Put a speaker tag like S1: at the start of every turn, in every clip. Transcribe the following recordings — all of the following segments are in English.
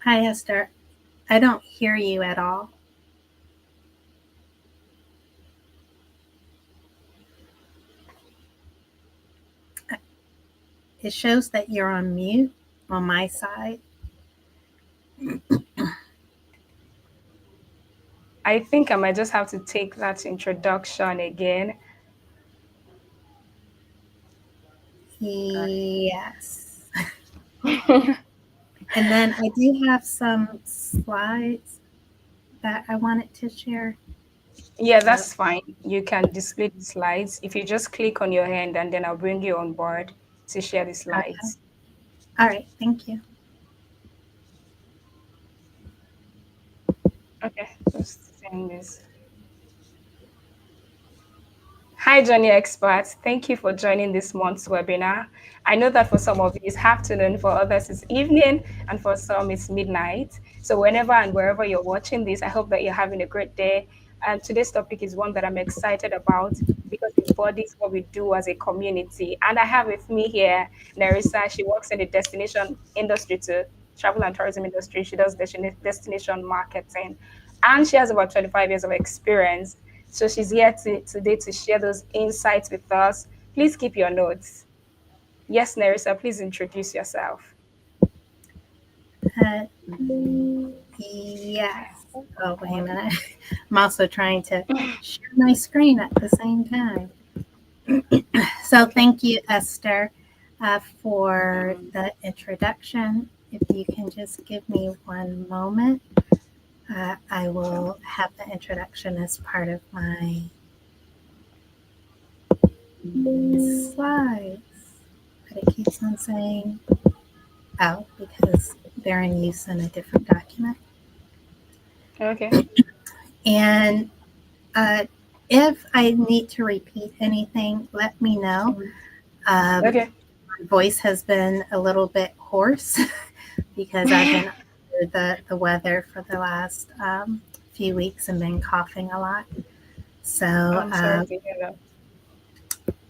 S1: Hi, Esther. I don't hear you at all. It shows that you're on mute on my side.
S2: I think I might just have to take that introduction again.
S1: Yes. And then I do have some slides that I wanted to share.
S2: Yeah,
S1: So,
S2: that's fine. You can display the slides. If you just click on your hand and then I'll bring you on board to share the
S1: okay.
S2: slides.
S1: All right. Thank you.
S2: Okay, just send this. Hi, Journey Experts. Thank you for joining this month's webinar. I know that for some of you it's afternoon, for others it's evening, and for some it's midnight. So, whenever and wherever you're watching this, I hope that you're having a great day. And today's topic is one that I'm excited about because it embodies what we do as a community. And I have with me here Nerissa. She works in the destination industry too, travel and tourism industry. She does destination marketing, and she has about 25 years of experience, so she's here today to share those insights with us. Please keep your notes. Yes, Nerissa, please introduce yourself.
S1: Uh, yes. Oh, wait a minute. I'm also trying to share my screen at the same time. So,
S2: Okay.
S1: thank you, Esther, for the introduction. If you can just give me one moment. I
S2: Sure.
S1: will have the introduction as part of my slides. But it keeps on saying, oh, because they're in use in a different document.
S2: Okay.
S1: And uh, if I need to repeat anything, let me know.
S2: Okay.
S1: My voice has been a little bit hoarse because I've been under the weather for the last few weeks and been coughing a lot. So,
S2: I'm sorry to hear that.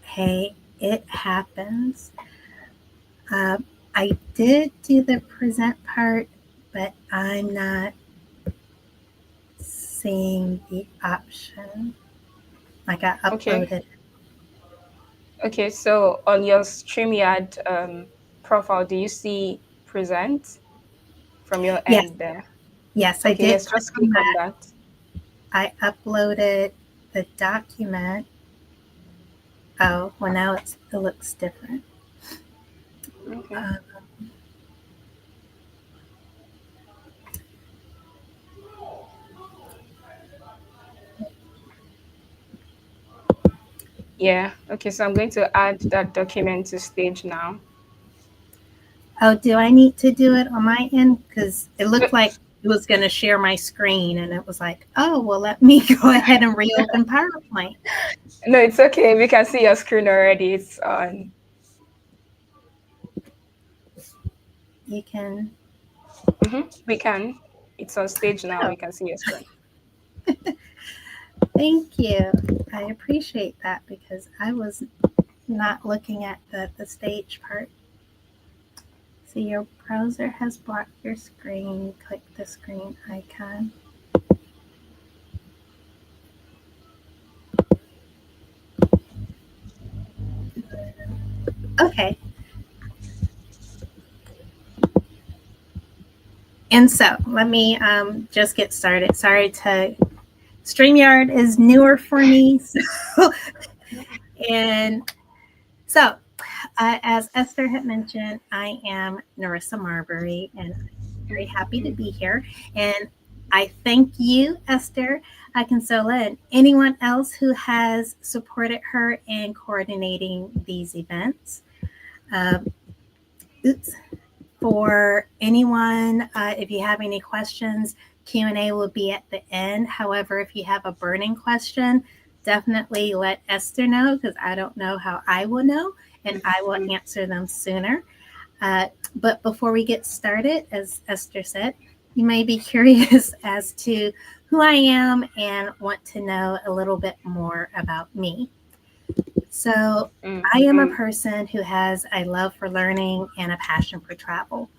S1: hey, it happens. Uh, I did do the present part, but I'm not seeing the option. Like I
S2: Okay.
S1: uploaded.
S2: Okay. So on your StreamYard profile, do you see present from your
S1: Yes,
S2: end there?
S1: yes, I
S2: Okay.
S1: did
S2: Yes.
S1: click
S2: Just
S1: on
S2: click on
S1: that.
S2: that.
S1: I uploaded the document. Oh, well, now it looks different.
S2: Okay.
S1: Uh,
S2: Yeah. Okay. So I'm going to add that document to stage now.
S1: oh, do I need to do it on my end? Because it
S2: No,
S1: looked like it was going to share my screen, and it was like, oh, well, let me go ahead and reopen PowerPoint.
S2: no, it's okay. We can see your screen already. It's on.
S1: You can.
S2: We can. It's on stage now.
S1: Oh,
S2: We can see your screen.
S1: thank you. I appreciate that because I was not looking at the stage part. So your browser has blocked your screen. Click the screen icon. Okay, and so let me just get started. Sorry to StreamYard is newer for me. So, and so as Esther had mentioned, I am Nerissa Marbury, and I'm very happy to be here. And I thank you, Esther Kinsella, and anyone else who has supported her in coordinating these events. Um, oops. For anyone, if you have any questions, Q&A will be at the end. However, if you have a burning question, definitely let Esther know because I don't know how I will know, and I will answer them sooner. Uh, but before we get started, as Esther said, you may be curious as to who I am and want to know a little bit more about me. So,
S2: Mm.
S1: I am a person who has a love for learning and a passion for travel.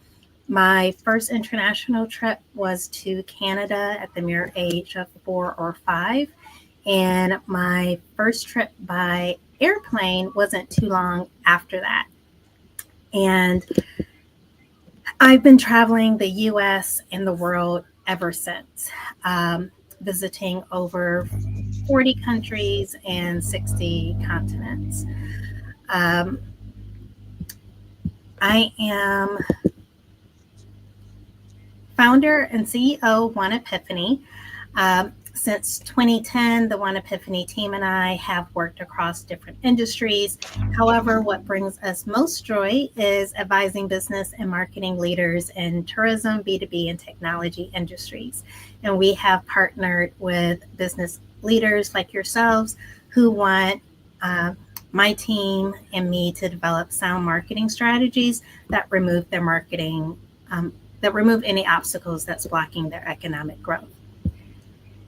S1: My first international trip was to Canada at the mere age of 4 or 5. And my first trip by airplane wasn't too long after that. And I've been traveling the US and the world ever since, visiting over 40 countries and 60 continents. Um, I am founder and CEO of One Epiphany. Since 2010, the One Epiphany team and I have worked across different industries. However, what brings us most joy is advising business and marketing leaders in tourism, B2B, and technology industries. And we have partnered with business leaders like yourselves who want my team and me to develop sound marketing strategies that remove their marketing, that remove any obstacles that's blocking their economic growth.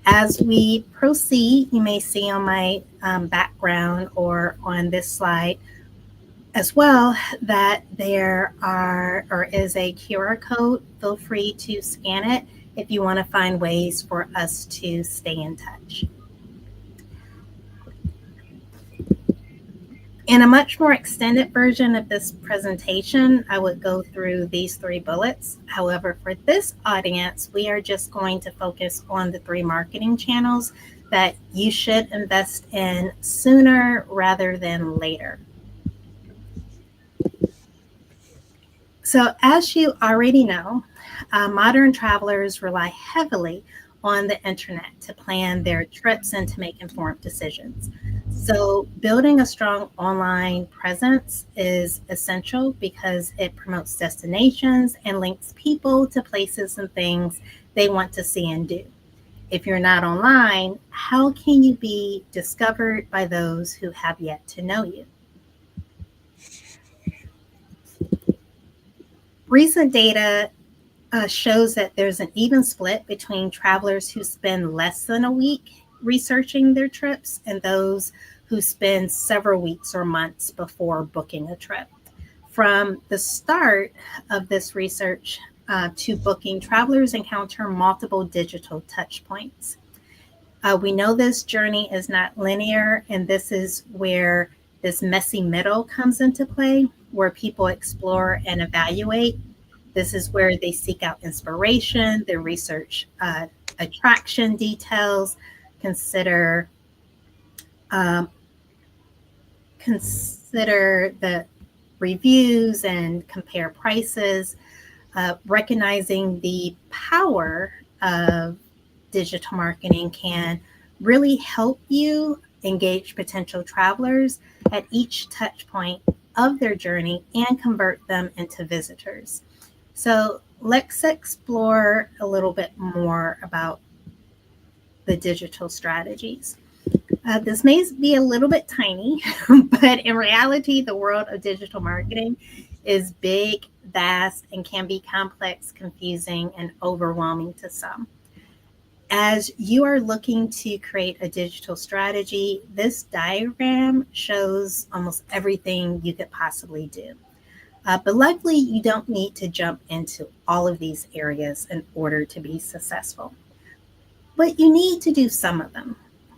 S1: As we proceed, you may see on my background or on this slide as well that there are or is a QR code. Feel free to scan it if you want to find ways for us to stay in touch. In a much more extended version of this presentation, I would go through these 3 bullets. However, for this audience, we are just going to focus on the 3 marketing channels that you should invest in sooner rather than later. So as you already know, modern travelers rely heavily on the internet to plan their trips and to make informed decisions. So building a strong online presence is essential because it promotes destinations and links people to places and things they want to see and do. If you're not online, how can you be discovered by those who have yet to know you? Recent data shows that there's an even split between travelers who spend less than a week researching their trips and those who spend several weeks or months before booking a trip. From the start of this research to booking, travelers encounter multiple digital touch points. We know this journey is not linear, and this is where this messy middle comes into play, where people explore and evaluate. This is where they seek out inspiration, they research attraction details, consider the reviews and compare prices, recognizing the power of digital marketing can really help you engage potential travelers at each touch point of their journey and convert them into visitors. So let's explore a little bit more about the digital strategies. This may be a little bit tiny, but in reality, the world of digital marketing is big, vast, and can be complex, confusing, and overwhelming to some. As you are looking to create a digital strategy, this diagram shows almost everything you could possibly do. But luckily, you don't need to jump into all of these areas in order to be successful. But you need to do some of them.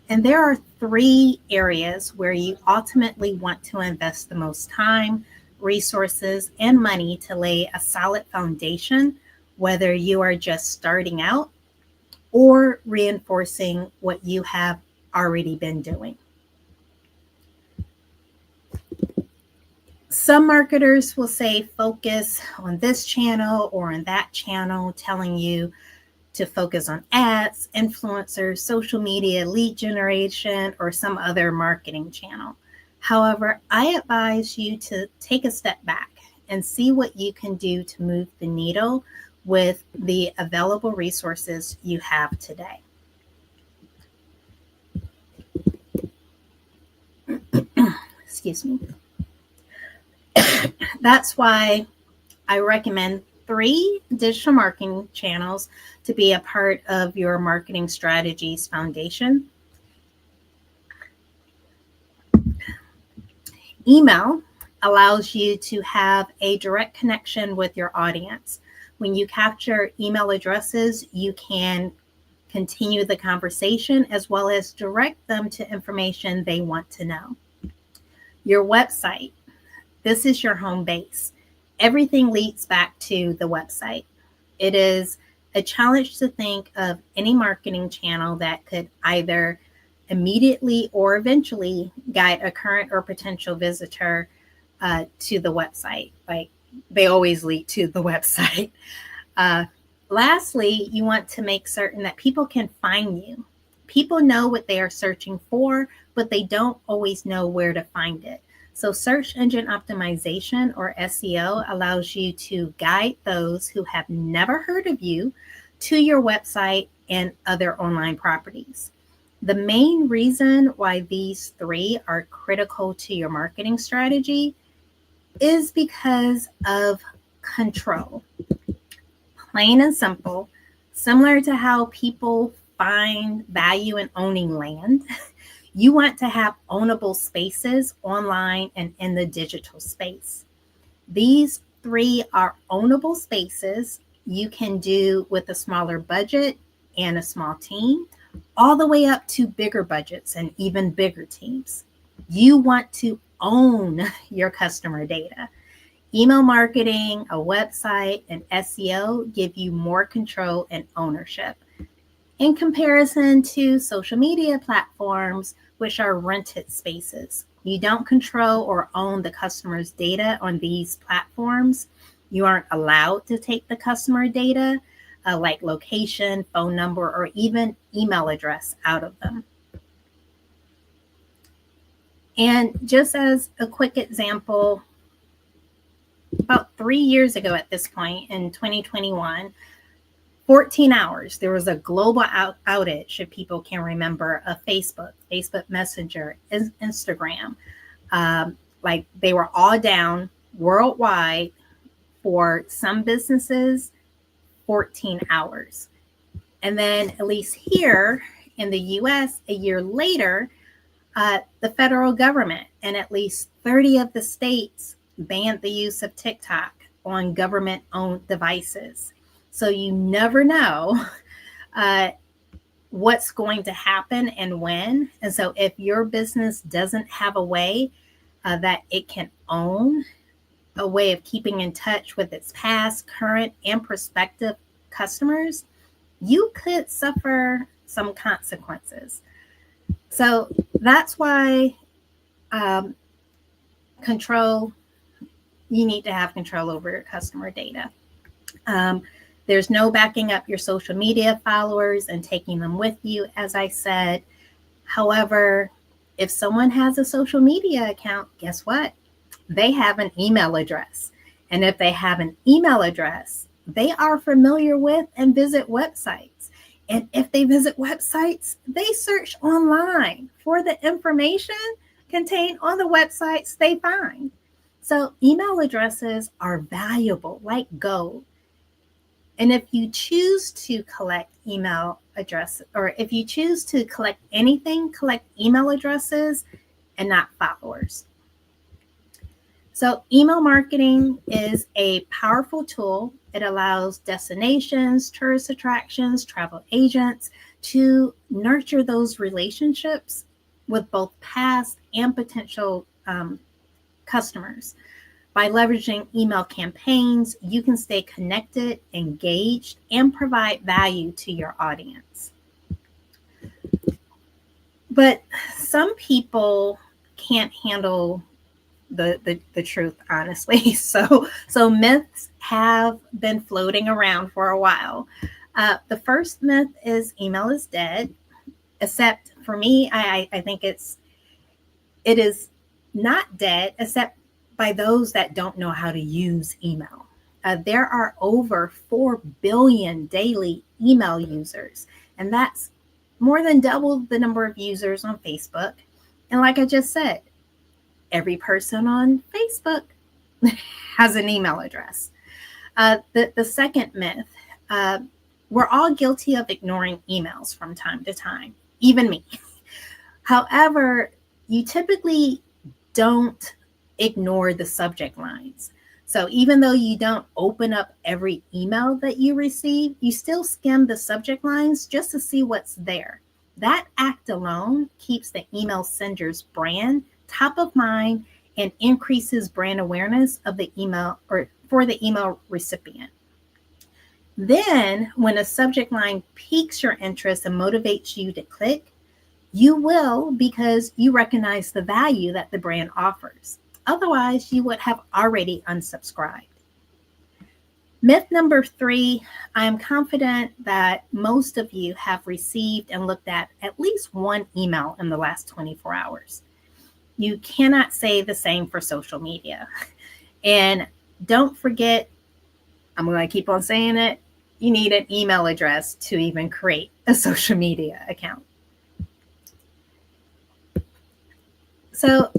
S1: And there are 3 areas where you ultimately want to invest the most time, resources, and money to lay a solid foundation, whether you are just starting out or reinforcing what you have already been doing. Some marketers will say focus on this channel or on that channel, telling you to focus on ads, influencers, social media, lead generation, or some other marketing channel. However, I advise you to take a step back and see what you can do to move the needle with the available resources you have today. Excuse me. That's why I recommend 3 digital marketing channels to be a part of your marketing strategies foundation. Email allows you to have a direct connection with your audience. When you capture email addresses, you can continue the conversation as well as direct them to information they want to know. Your website. This is your home base. Everything leads back to the website. It is a challenge to think of any marketing channel that could either immediately or eventually guide a current or potential visitor to the website. Like, they always lead to the website. Lastly, you want to make certain that people can find you. People know what they are searching for, but they don't always know where to find it. So search engine optimization, or SEO, allows you to guide those who have never heard of you to your website and other online properties. The main reason why these three are critical to your marketing strategy is because of control. Plain and simple, similar to how people find value in owning land, you want to have ownable spaces online and in the digital space. These three are ownable spaces you can do with a smaller budget and a small team, all the way up to bigger budgets and even bigger teams. You want to own your customer data. Email marketing, a website, and SEO give you more control and ownership in comparison to social media platforms, which are rented spaces. You don't control or own the customer's data on these platforms. You aren't allowed to take the customer data, like location, phone number, or even email address out of them. And just as a quick example, about 3 years ago at this point, in 2021, 14 hours, there was a global outage, if people can remember, of Facebook Messenger, Instagram. Like, they were all down worldwide for some businesses, 14 hours. And then, at least here in the US, a year later, the federal government and at least 30 of the states banned the use of TikTok on government-owned devices. So you never know what's going to happen and when. And so if your business doesn't have a way that it can own, a way of keeping in touch with its past, current, and prospective customers, you could suffer some consequences. So that's why you need to have control over your customer data. There's no backing up your social media followers and taking them with you, as I said. However, if someone has a social media account, guess what? They have an email address. And if they have an email address, they are familiar with and visit websites. And if they visit websites, they search online for the information contained on the websites they find. So email addresses are valuable, like gold. And if you choose to collect email addresses, or if you choose to collect anything, collect email addresses and not followers. So email marketing is a powerful tool. It allows destinations, tourist attractions, travel agents to nurture those relationships with both past and potential customers. By leveraging email campaigns, you can stay connected, engaged, and provide value to your audience. But some people can't handle the truth, honestly. So myths have been floating around for a while. The first myth is email is dead, except for me, I think it is not dead, except by those that don't know how to use email. There are over 4 billion daily email users, and that's more than double the number of users on Facebook. And like I just said, every person on Facebook has an email address. The second myth, we're all guilty of ignoring emails from time to time, even me. However, you typically don't ignore the subject lines. So even though you don't open up every email that you receive, you still skim the subject lines just to see what's there. That act alone keeps the email sender's brand top of mind and increases brand awareness of the email or for the email recipient. Then, when a subject line piques your interest and motivates you to click, you will because you recognize the value that the brand offers. Otherwise, you would have already unsubscribed. Myth number 3, I am confident that most of you have received and looked at least one email in the last 24 hours. You cannot say the same for social media. And don't forget, I'm going to keep on saying it, you need an email address to even create a social media account. So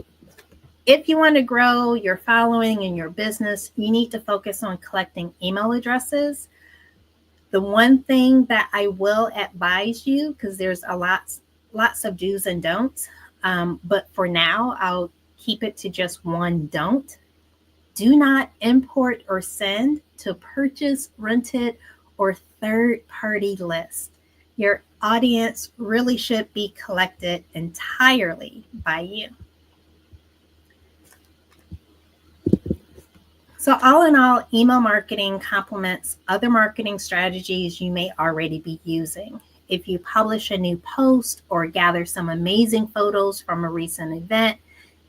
S1: if you want to grow your following and your business, you need to focus on collecting email addresses. The one thing that I will advise you, because there's lots of do's and don'ts, but for now, I'll keep it to just one don't. Do not import or send to purchase, rented, or third-party lists. Your audience really should be collected entirely by you. So all in all, email marketing complements other marketing strategies you may already be using. If you publish a new post or gather some amazing photos from a recent event,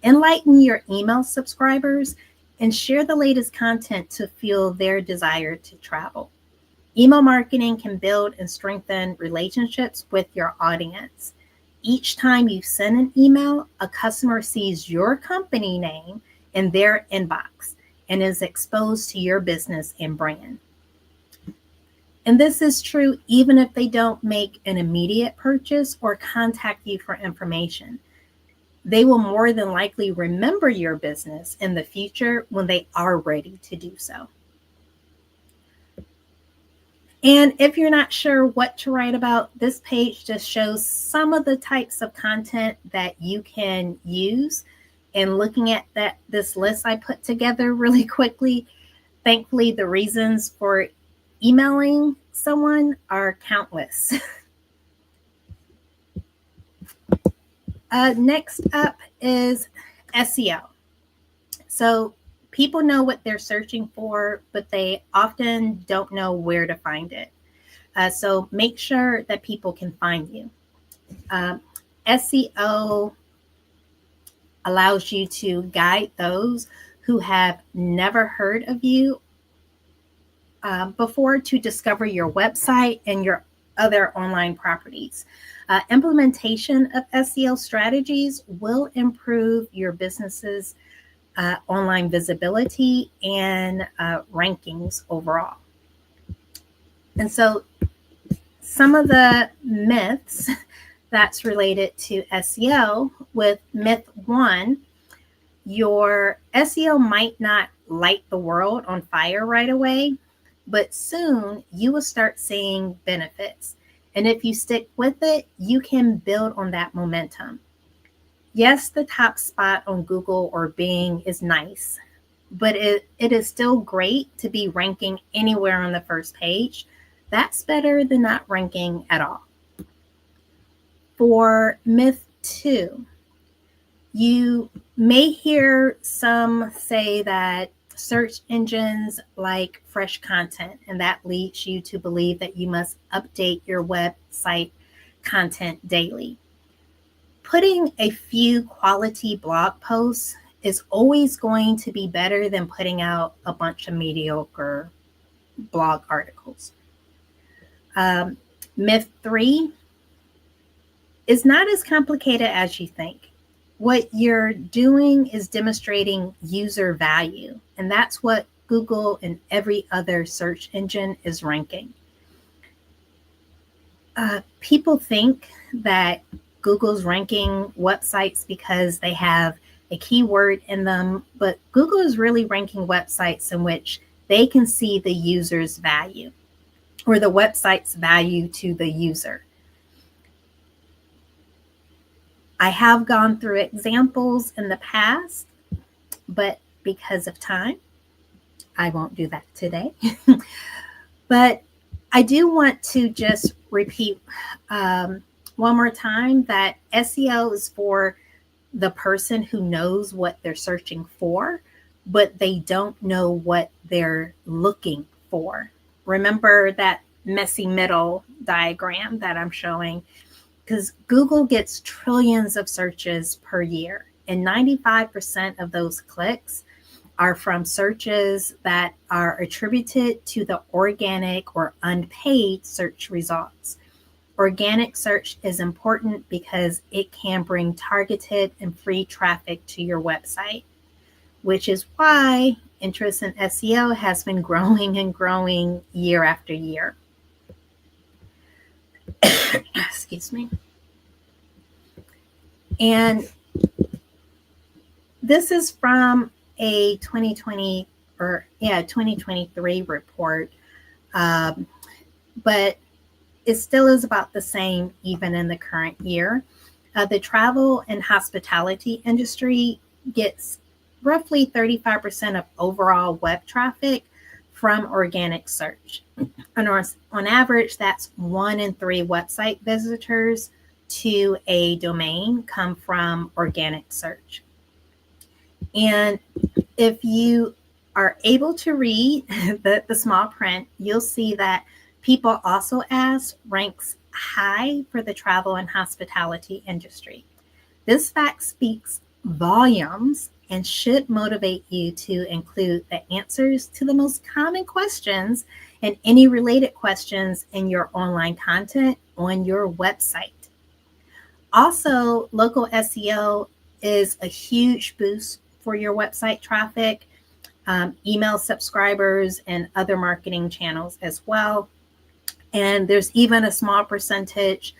S1: enlighten your email subscribers and share the latest content to fuel their desire to travel. Email marketing can build and strengthen relationships with your audience. Each time you send an email, a customer sees your company name in their inbox and is exposed to your business and brand. And this is true even if they don't make an immediate purchase or contact you for information. They will more than likely remember your business in the future when they are ready to do so. And if you're not sure what to write about, this page just shows some of the types of content that you can use. And looking at this list I put together really quickly, thankfully the reasons for emailing someone are countless. Next up is SEO. So people know what they're searching for, but they often don't know where to find it. So make sure that people can find you. SEO allows you to guide those who have never heard of you before to discover your website and your other online properties. Implementation of SEO strategies will improve your business's online visibility and rankings overall. And so some of the myths that's related to SEO, with myth 1, your SEO might not light the world on fire right away, but soon you will start seeing benefits. And if you stick with it, you can build on that momentum. Yes, the top spot on Google or Bing is nice, but it is still great to be ranking anywhere on the first page. That's better than not ranking at all. For myth 2, you may hear some say that search engines like fresh content, and that leads you to believe that you must update your website content daily. Putting a few quality blog posts is always going to be better than putting out a bunch of mediocre blog articles. Myth 3 is not as complicated as you think. What you're doing is demonstrating user value, and that's what Google and every other search engine is ranking. People think that Google's ranking websites because they have a keyword in them, but Google is really ranking websites in which they can see the user's value or the website's value to the user. I have gone through examples in the past, but because of time, I won't do that today. But I do want to just repeat one more time that SEO is for the person who knows what they're searching for, but they don't know what they're looking for. Remember that messy middle diagram that I'm showing? Because Google gets trillions of searches per year, and 95% of those clicks are from searches that are attributed to the organic or unpaid search results. Organic search is important because it can bring targeted and free traffic to your website, which is why interest in SEO has been growing and growing year after year. Excuse me. And this is from a 2023 report, but it still is about the same even in the current year. The travel and hospitality industry gets roughly 35% of overall web traffic from organic search. On average, that's 1 in 3 website visitors to a domain come from organic search. And if you are able to read the small print, you'll see that People Also Ask ranks high for the travel and hospitality industry. This fact speaks volumes and should motivate you to include the answers to the most common questions and any related questions in your online content on your website. Also, local SEO is a huge boost for your website traffic, email subscribers, and other marketing channels as well. And there's even a small percentage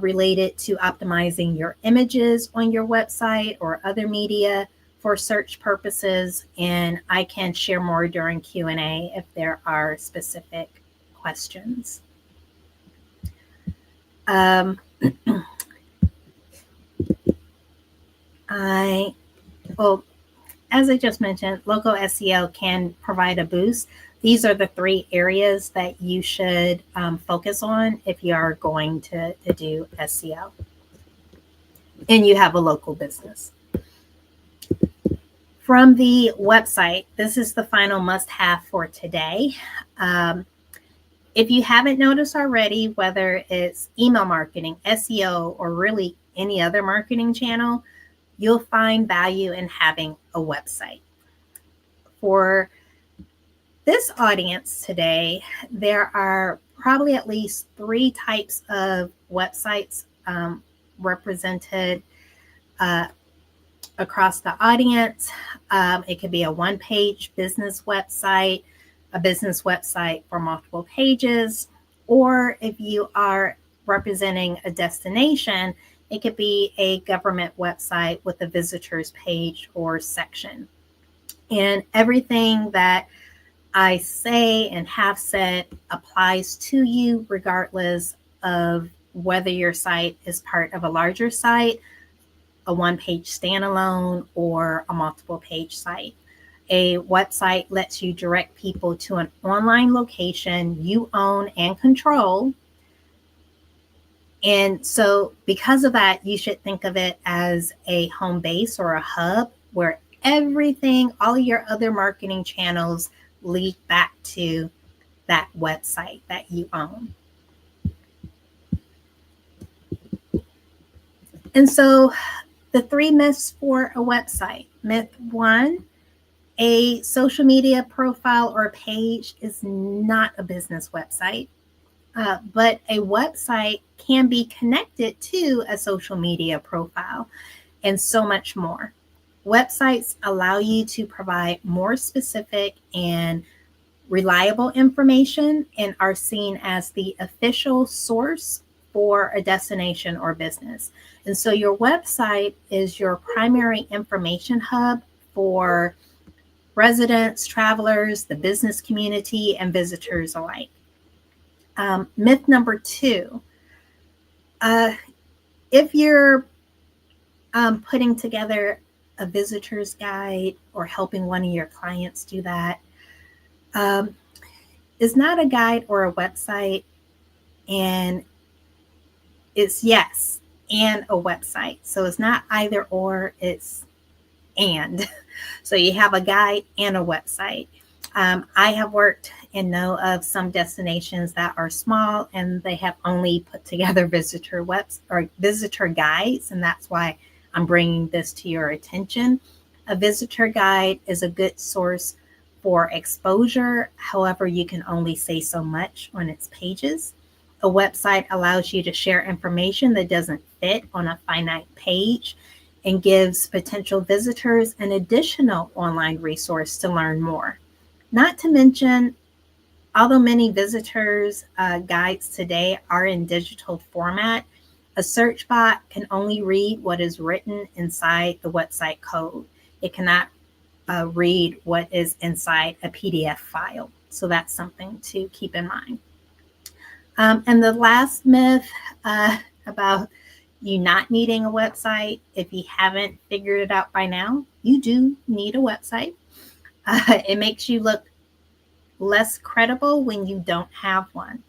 S1: related to optimizing your images on your website or other media for search purposes. And I can share more during Q&A if there are specific questions. As I just mentioned, local SEO can provide a boost. These are the 3 areas that you should focus on if you are going to do SEO and you have a local business. From the website, this is the final must-have for today. If you haven't noticed already, whether it's email marketing, SEO, or really any other marketing channel, you'll find value in having a website. For this audience today, there are probably at least 3 types of websites represented across the audience. It could be a one-page business website, a business website for multiple pages, or if you are representing a destination, it could be a government website with a visitors page or section. And everything that I say and have said applies to you regardless of whether your site is part of a larger site, a one-page standalone, or a multiple-page site. A website lets you direct people to an online location you own and control. And so because of that, you should think of it as a home base or a hub where everything, all of your other marketing channels lead back to that website that you own. And so the 3 myths for a website. Myth 1, a social media profile or page is not a business website. But a website can be connected to a social media profile and so much more. Websites allow you to provide more specific and reliable information and are seen as the official source for a destination or business. And so your website is your primary information hub for residents, travelers, the business community, and visitors alike. Myth number 2, if you're putting together a visitor's guide or helping one of your clients do that, Um, it's not a guide or a website, and it's yes and a website. So it's not either or, it's and. So you have a guide and a website. I have worked and know of some destinations that are small and they have only put together visitor webs or visitor guides, and that's why I'm bringing this to your attention. A visitor guide is a good source for exposure. However, you can only say so much on its pages. A website allows you to share information that doesn't fit on a finite page and gives potential visitors an additional online resource to learn more. Not to mention, although many visitors' guides today are in digital format, a search bot can only read what is written inside the website code. It cannot read what is inside a PDF file. So that's something to keep in mind. And the last myth about you not needing a website, if you haven't figured it out by now, you do need a website. It makes you look less credible when you don't have one.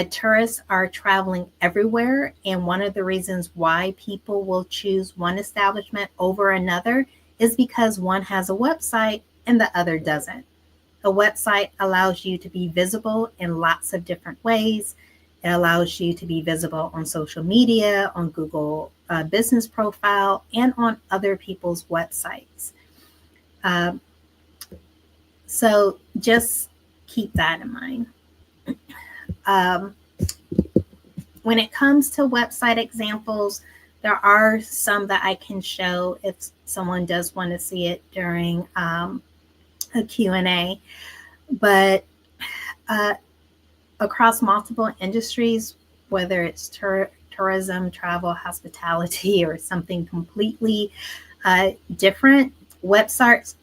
S1: Tourists are traveling everywhere, and one of the reasons why people will choose one establishment over another is because one has a website and the other doesn't. A website allows you to be visible in lots of different ways. It allows you to be visible on social media, on Google business profile, and on other people's websites. So just keep that in mind. When it comes to website examples, there are some that I can show if someone does want to see it during a Q&A. But across multiple industries, whether it's tourism, travel, hospitality, or something completely different, websites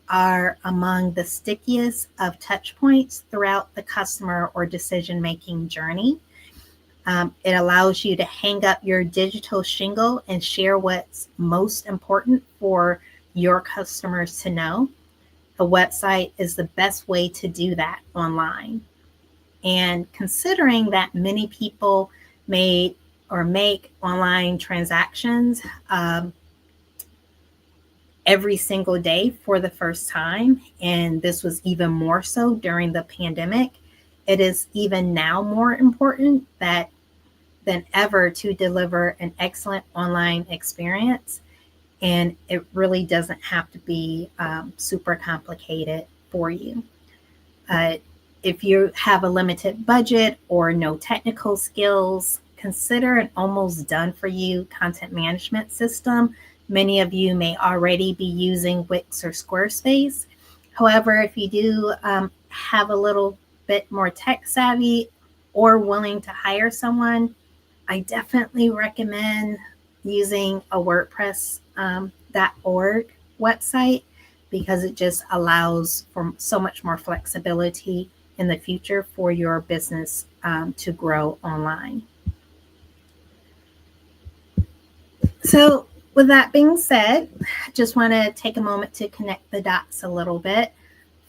S1: are among the stickiest of touch points throughout the customer or decision-making journey. It allows you to hang up your digital shingle and share what's most important for your customers to know. A website is the best way to do that online. And considering that many people make online transactions every single day for the first time, and this was even more so during the pandemic, it is even now more important than ever to deliver an excellent online experience. And it really doesn't have to be super complicated for you. If you have a limited budget or no technical skills, consider an almost done for you content management system. Many of you may already be using Wix or Squarespace. However, if you do have a little bit more tech savvy or willing to hire someone, I definitely recommend using a WordPress.org website, because it just allows for so much more flexibility in the future for your business to grow online. So with that being said, I just want to take a moment to connect the dots a little bit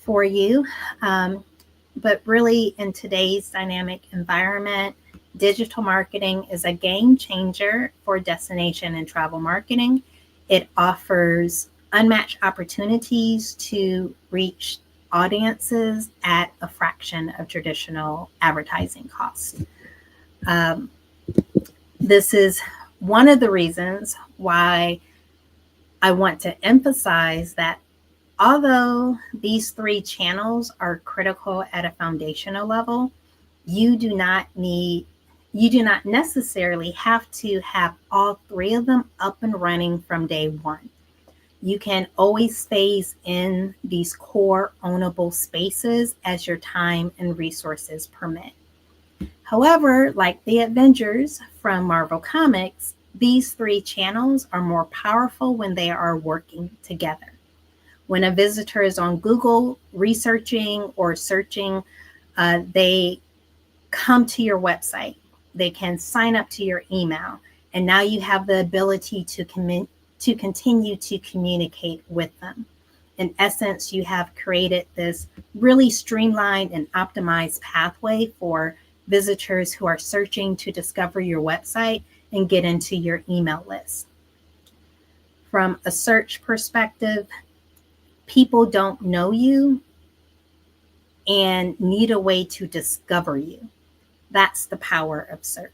S1: for you. But really, in today's dynamic environment, digital marketing is a game changer for destination and travel marketing. It offers unmatched opportunities to reach audiences at a fraction of traditional advertising costs. This is one of the reasons why I want to emphasize that although these three channels are critical at a foundational level, you do not necessarily have to have all three of them up and running from day one. You can always phase in these core ownable spaces as your time and resources permit. However, like the Avengers from Marvel Comics, these three channels are more powerful when they are working together. When a visitor is on Google researching or searching, they come to your website. They can sign up to your email, and now you have the ability to continue to communicate with them. in essence, you have created this really streamlined and optimized pathway for visitors who are searching to discover your website and get into your email list. From a search perspective, people don't know you and need a way to discover you. That's the power of search.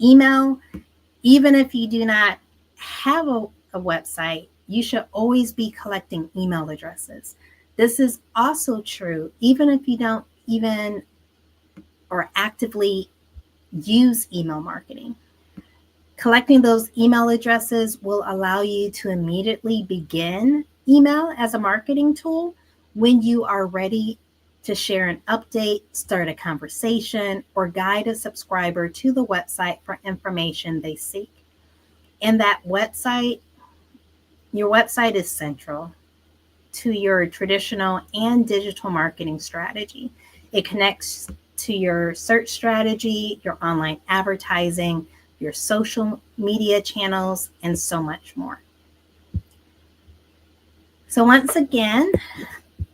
S1: Email, even if you do not have a website, you should always be collecting email addresses. This is also true even if you don't even or actively use email marketing. Collecting those email addresses will allow you to immediately begin email as a marketing tool when you are ready to share an update, start a conversation, or guide a subscriber to the website for information they seek. And that website, your website is central to your traditional and digital marketing strategy. It connects to your search strategy, your online advertising, your social media channels, and so much more. So once again,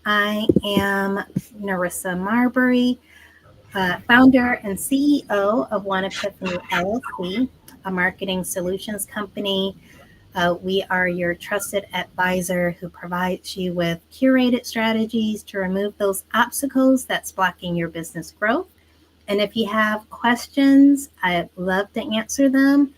S1: I am Nerissa Marbury, founder and CEO of One Epiphany LLC, a marketing solutions company. We are your trusted advisor who provides you with curated strategies to remove those obstacles that's blocking your business growth. And if you have questions, I'd love to answer them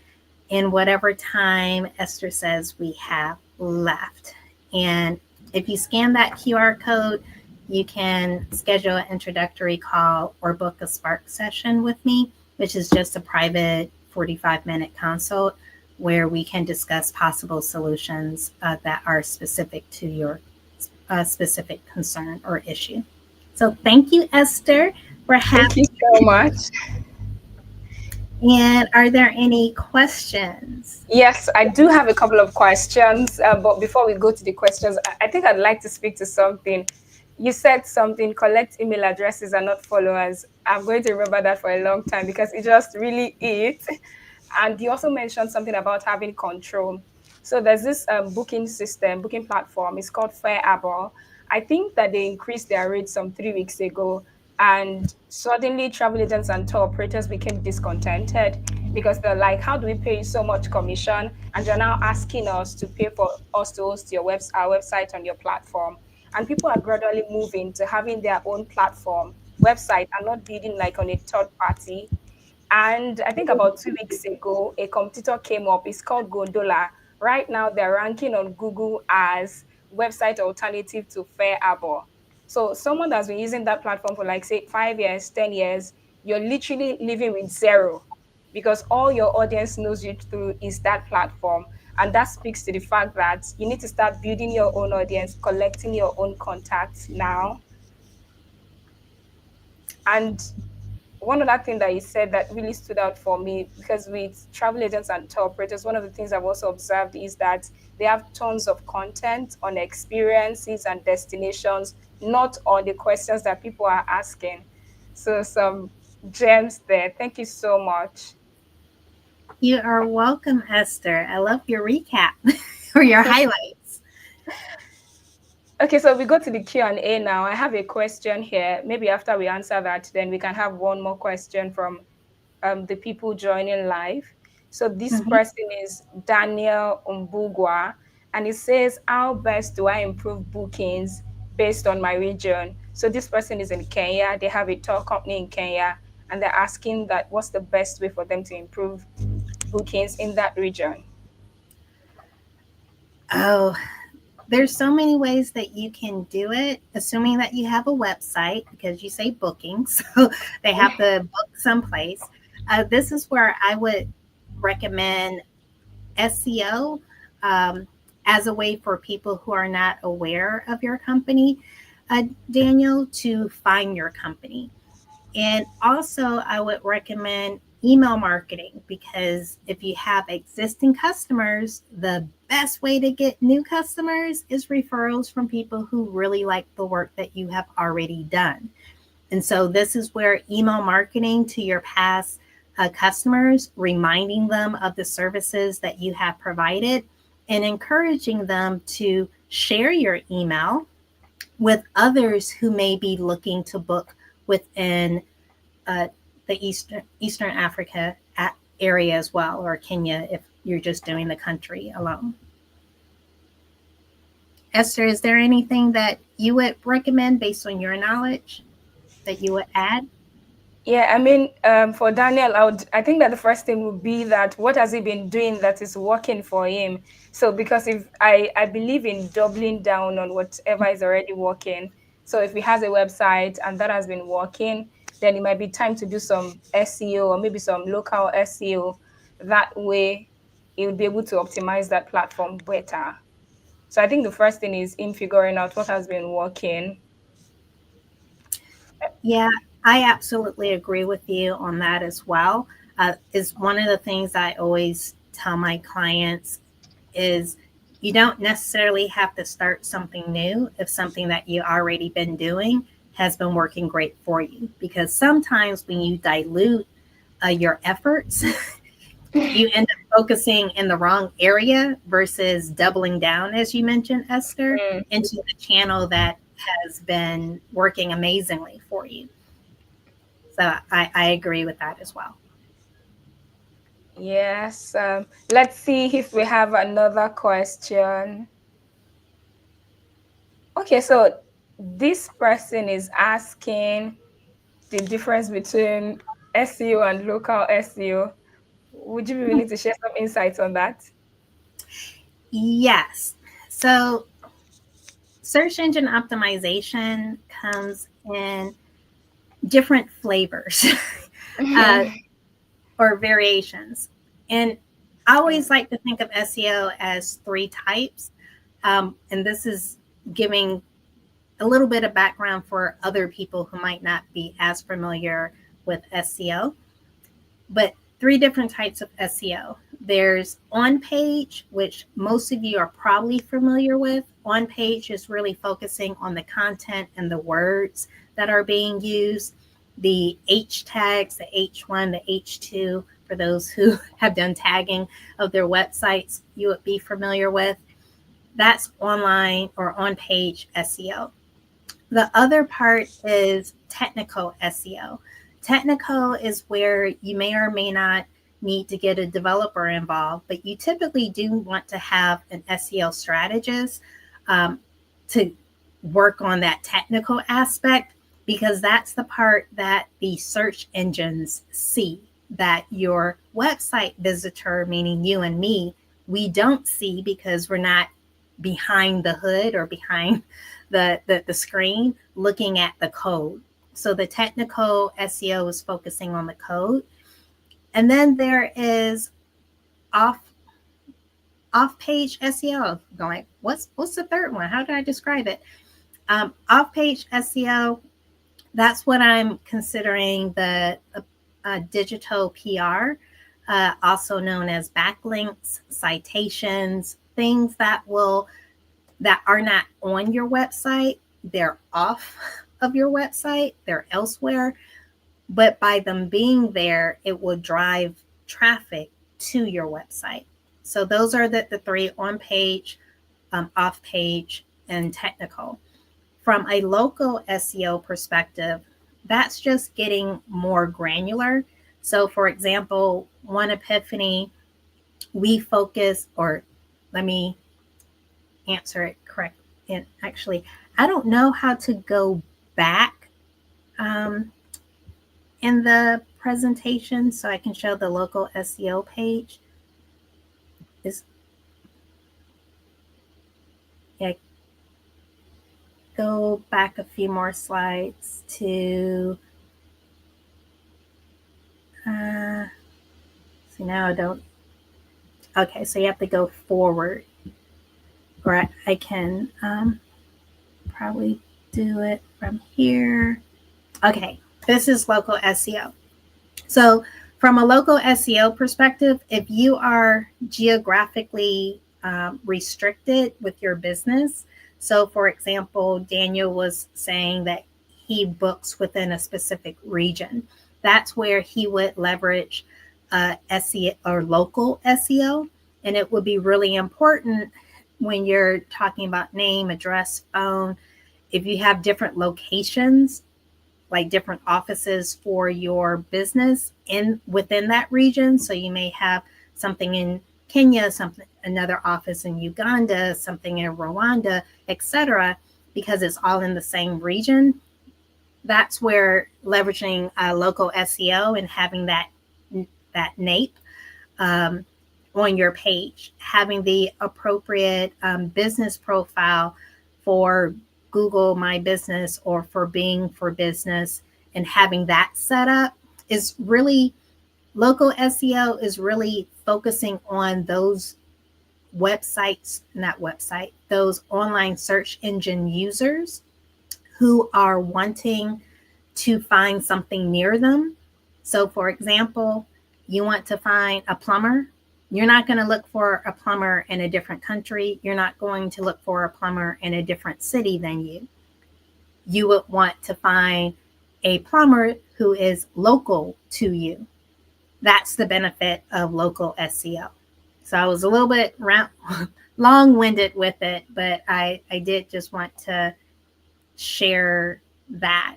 S1: in whatever time Esther says we have left. And if you scan that QR code, you can schedule an introductory call or book a Spark session with me, which is just a private 45-minute consult where we can discuss possible solutions that are specific to your specific concern or issue. So thank you, Esther, for having
S2: Thank you so much.
S1: And are there any questions?
S2: Yes, I do have a couple of questions, but before we go to the questions, I think I'd like to speak to something. You said something, collect email addresses and not followers. I'm going to remember that for a long time because it just really is. And you also mentioned something about having control. So there's this booking system, booking platform. It's called Fairable. I think that they increased their rates some 3 weeks ago, and suddenly travel agents and tour operators became discontented because they're like, "How do we pay you so much commission, and you're now asking us to pay for us to host our website on your platform?" And people are gradually moving to having their own platform website and not bidding like on a third party. And I think about 2 weeks ago, a competitor came up. It's called Gondola. Right now, they're ranking on Google as website alternative to Fairable. So someone that's been using that platform for like say 5 years, 10 years, you're literally living with zero because all your audience knows you through is that platform. And that speaks to the fact that you need to start building your own audience, collecting your own contacts now. And one other thing that you said that really stood out for me, because with travel agents and tour operators, one of the things I've also observed is that they have tons of content on experiences and destinations, not on the questions that people are asking. So some gems there. Thank you so much.
S1: You are welcome, Esther. I love your recap or your highlights.
S2: Okay, so we go to the Q&A now. I have a question here. Maybe after we answer that, then we can have one more question from the people joining live. So this
S1: Mhm.
S2: person is Daniel Umbugwa, and it says, "How best do I improve bookings based on my region?" So this person is in Kenya. They have a tour company in Kenya, and they're asking that what's the best way for them to improve bookings in that region.
S1: Oh, there's so many ways that you can do it, assuming that you have a website because you say booking, so they have to book someplace. This is where I would recommend SEO as a way for people who are not aware of your company, Daniel, to find your company. And also, I would recommend email marketing because if you have existing customers, the best way to get new customers is referrals from people who really like the work that you have already done. And so, this is where email marketing to your past customers, reminding them of the services that you have provided and encouraging them to share your email with others who may be looking to book within uh, the Eastern Africa area as well, or Kenya if you're just doing the country alone. Esther, is there anything that you would recommend based on your knowledge that you would add?
S2: Yeah, I mean, for Daniel, I think that the first thing would be that what has he been doing that is working for him? So, because if I believe in doubling down on whatever is already working. So, if he has a website and that has been working, then it might be time to do some SEO or maybe some local SEO. That way, he will be able to optimize that platform better. So, I think the first thing is in figuring out what has been working.
S1: Yeah, I absolutely agree with you on that as well. Is one of the things I always tell my clients is you don't necessarily have to start something new if something that you already been doing has been working great for you. Because sometimes when you dilute your efforts, you end up focusing in the wrong area versus doubling down, as you mentioned, Esther,
S2: Mm.
S1: into the channel that has been working amazingly for you. So I agree with that as well.
S2: Yes. Let's see if we have another question. Okay, so this person is asking the difference between SEO and local SEO. Would you be willing to share some insights on that?
S1: Yes. So search engine optimization comes in different flavors uh, or variations. And I always like to think of SEO as three types. And this is giving a little bit of background for other people who might not be as familiar with SEO. But three different types of SEO. There's on page, which most of you are probably familiar with. On page is really focusing on the content and the words that are being used. The H tags, the H1, the H2, for those who have done tagging of their websites, you would be familiar with. That's online or on page SEO. The other part is technical SEO. Technical is where you may or may not need to get a developer involved, but you typically do want to have an SEO strategist to work on that technical aspect because that's the part that the search engines see that your website visitor, meaning you and me, we don't see because we're not behind the hood or behind the screen looking at the code. So the technical SEO is focusing on the code. And then there is off off page SEO. Going, what's the third one? How do I describe it? Off page SEO. That's what I'm considering the digital PR, also known as backlinks, citations, things that are not on your website. They're off of your website. They're elsewhere. But by them being there, it will drive traffic to your website. So those are the three: on page, off page, and technical. From a local SEO perspective, that's just getting more granular. So, for example, One Epiphany, we focus, or let me answer it correct. And actually, I don't know how to go back um, in the presentation so I can show the local SEO page. Is yeah, go back a few more slides to see now I don't. Okay, so you have to go forward, or I can probably do it from here. Okay, this is local SEO. So, from a local SEO perspective, if you are geographically restricted with your business, so for example, Daniel was saying that he books within a specific region, that's where he would leverage SEO or local SEO. And it would be really important when you're talking about name, address, phone, if you have different locations, like different offices for your business in within that region. So you may have something in Kenya, something another office in Uganda, something in Rwanda, etc., because it's all in the same region. That's where leveraging local SEO and having that NAPE um, on your page, having the appropriate business profile for Google My Business or for Bing for Business, and having that set up is really local SEO is really focusing on those websites, not website, those online search engine users who are wanting to find something near them. So, for example, you want to find a plumber. You're not going to look for a plumber in a different country. You're not going to look for a plumber in a different city than you. You would want to find a plumber who is local to you. That's the benefit of local SEO. So I was a little bit long-winded with it, but I did just want to share that.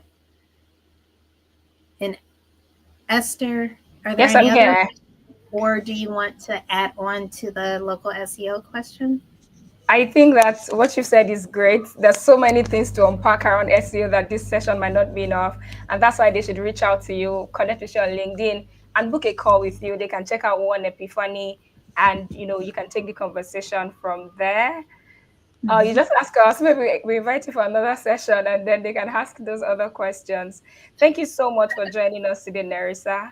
S1: And Esther, are there
S2: Yes, I'm
S1: any other,
S2: here.
S1: or do you want to add on to the local SEO question?
S2: I think that what you said is great. There's so many things to unpack around SEO that this session might not be enough. And that's why they should reach out to you, connect with you on LinkedIn, and book a call with you. They can check out one Epiphany, and you can take the conversation from there. You
S1: Mm-hmm.
S2: just ask us, maybe we invite you for another session, and then they can ask those other questions. Thank you so much for joining us today, Nerissa.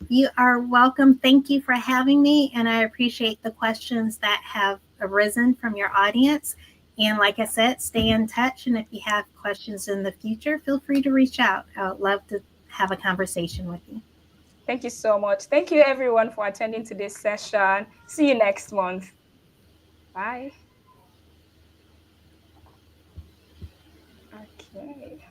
S1: You are welcome. Thank you for having me, and I appreciate the questions that have arisen from your audience. And like I said, stay in touch. And if you have questions in the future, feel free to reach out. I would love to have a conversation with you.
S2: Thank you so much. Thank you, everyone, for attending today's session. See you next month. Bye. Okay.